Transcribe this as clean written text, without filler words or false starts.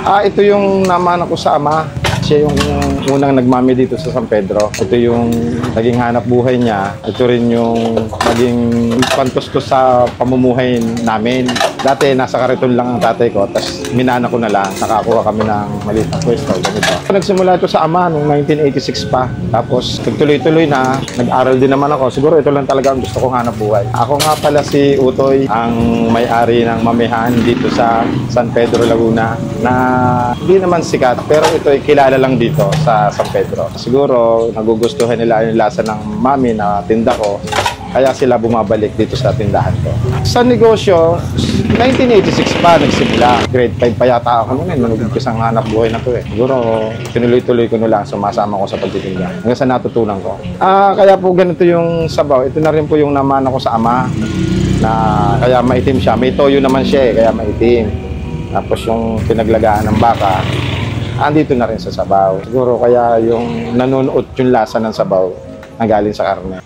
Ito yung namana ko sa ama. Siya yung unang nagmami dito sa San Pedro. Ito yung naging hanap buhay niya. Ito rin yung naging pantustos sa pamumuhay namin. Dati nasa kariton lang ang tatay ko, tapos minana ko na lang. Nakakuha kami ng maliit na pwesto. Ganito. Nagsimula ito sa ama noong 1986 pa. Tapos nagtuloy-tuloy na. Nag-aral din naman ako. Siguro ito lang talaga ang gusto kong hanap buhay. Ako nga pala si Utoy, ang may-ari ng mamihan dito sa San Pedro, Laguna, na hindi naman sikat, pero ito ay kilala lang dito sa San Pedro. Siguro nagugustuhan nila yung lasa ng mami na tinda ko, kaya sila bumabalik dito sa tindahan ko. Sa negosyo, 1986 pa nagsimula. Grade 5 pa yata ako noon, manugod ang hanap buhay na to eh. Siguro tinuloy-tuloy ko na lang, sumasama ko sa pagtitinda hanggang sa natutunan ko. Kaya po ganito yung sabaw. Ito na rin po yung namana ko sa ama, na kaya maitim siya. May toyo naman siya eh, kaya maitim. Tapos yung pinaglagaan ng baka, andito na rin sa sabaw. Siguro kaya yung nanunuot yung lasa ng sabaw na galing sa karne.